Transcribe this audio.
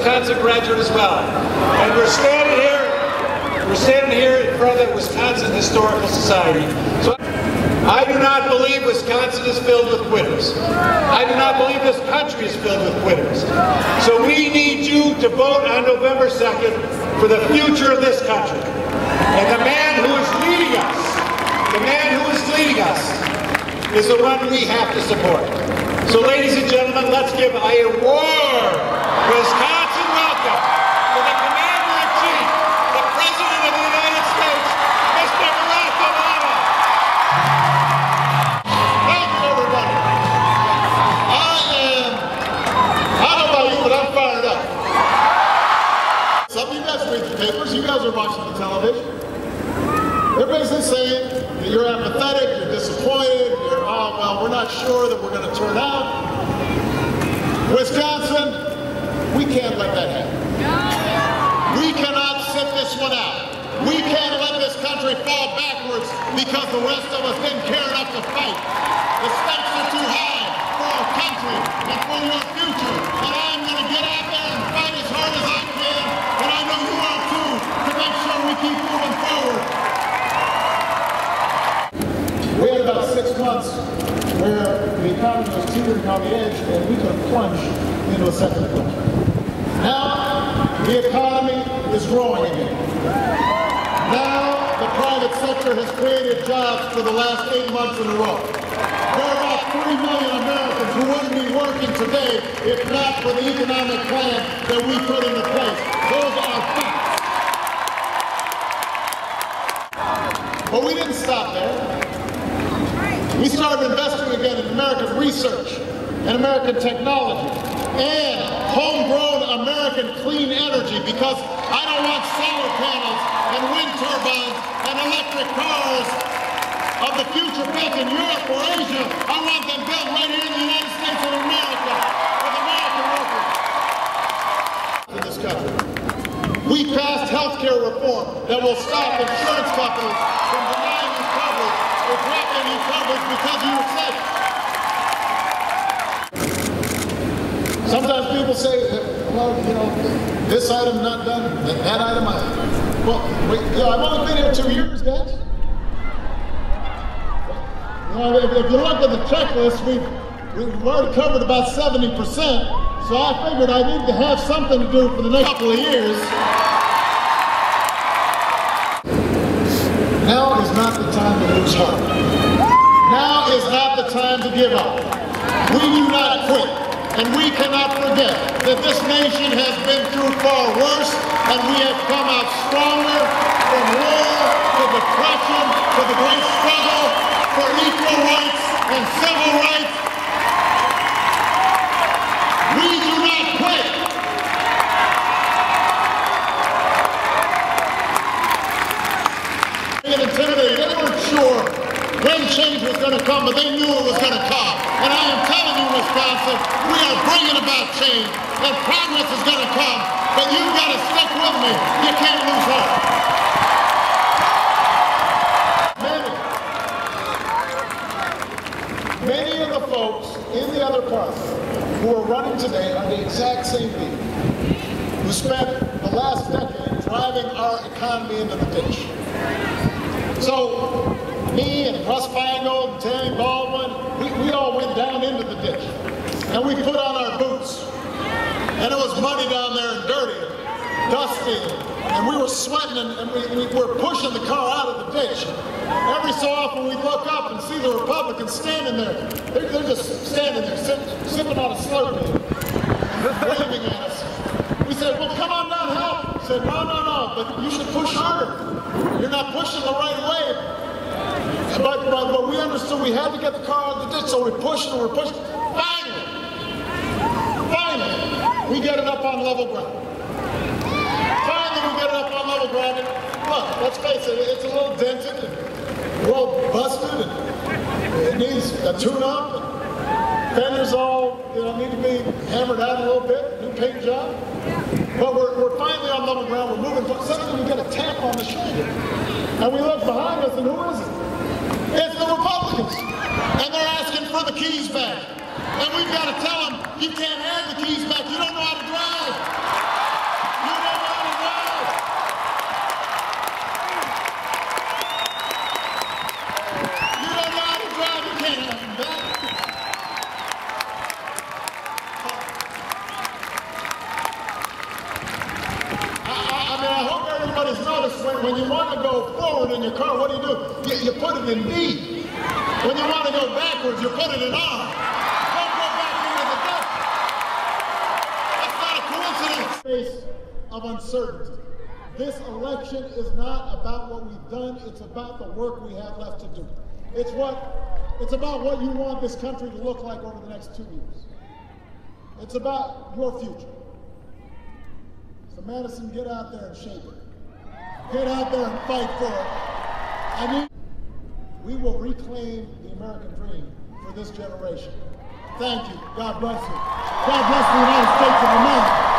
Wisconsin graduate as well. And we're standing here in front of the Wisconsin Historical Society. So I do not believe Wisconsin is filled with quitters. I do not believe this country is filled with quitters. So we need you to vote on November 2nd for the future of this country. And the man who is leading us, is the one we have to support. So ladies and gentlemen, let's give a warm Wisconsin welcome to the Commander-in-Chief, the President of the United States, Mr. Barack Obama. Thank you, everybody. I don't know about you, but I'm fired up. Some of you guys read the papers, you guys are watching the television. They're basically saying that you're apathetic, you're disappointed, oh, well, we're not sure that we're going to turn out. Wisconsin, we can't let that happen. We cannot sit this one out. We can't let this country fall backwards because the rest of us didn't care enough to fight. The stakes are too high for our country and for your future. And I'm going to get out there and fight as hard as I can, and I know you are too, to make sure we keep moving forward. We had about 6 months where the economy was teetering on the edge and we could plunge into a second depression. Now, the economy is growing again. Now, the private sector has created jobs for the last 8 months in a row. There are about 3 million Americans who wouldn't be working today if not for the economic plan that we put into place. Those are facts. But we didn't stop there. We started investing again in American research and American technology and homegrown American clean energy, because I don't want solar panels and wind turbines and electric cars of the future built in Europe or Asia. I want them built right here in the United States of America with American workers in this country. We passed health care reform that will stop insurance companies from denying you coverage or dropping you coverage because you were sick. Sometimes people say, well, you know, this item not done, that item I. Well, wait, you know, I've only been here 2 years, guys. You know, if you look at the checklist, we've already covered about 70%. So I figured I need to have something to do for the next couple of years. Now is not the time to lose heart. Now is not the time to give up. We do not quit, and we cannot forget that this nation has been through far worse, and we have come out stronger from war to depression to the great struggle for equal rights and civil rights. We do not quit. Intimidated. They weren't sure when change was going to come, but they knew it was going to come. And I am telling you, Wisconsin, we are bringing about change, and progress is going to come. But you've got to stick with me. You can't lose heart. Many of the folks in the other party who are running today are the exact same people who spent the last decade driving our economy into the ditch. So, me and Russ Feingold and Tammy Baldwin, we all went down into the ditch. And we put on our boots. And it was muddy down there and dirty, and dusty, and we were sweating, and we were pushing the car out of the ditch. Every so often we'd look up and see the Republicans standing there. They're just standing there, sipping on a Slurpee, and waving at us. We said, well, come on down, help. He said, no, but you should push harder. You're not pushing the right way. But we understood we had to get the car out of the ditch, so we're pushing and we're pushing. Finally, we get it up on level ground. And look, let's face it, it's a little dented and a little busted, and it needs a tune-up, and fenders all, need to be hammered out a little bit, new paint job. But we're finally on level ground, we're moving. Suddenly we get a tap on the shoulder. And we look behind us, and who is it? It's the Republicans. And they're asking for the keys back. And we've got to tell them, you can't have the keys back, you don't know how to drive. you put it in B. When you want to go backwards, you put it in R. Don't go back into the ditch. That's not a coincidence. Face of uncertainty. This election is not about what we've done. It's about the work we have left to do. It's about what you want this country to look like over the next 2 years. It's about your future. So Madison, get out there and shape it. Get out there and fight for it. We will reclaim the American dream for this generation. Thank you. God bless you. God bless the United States of America.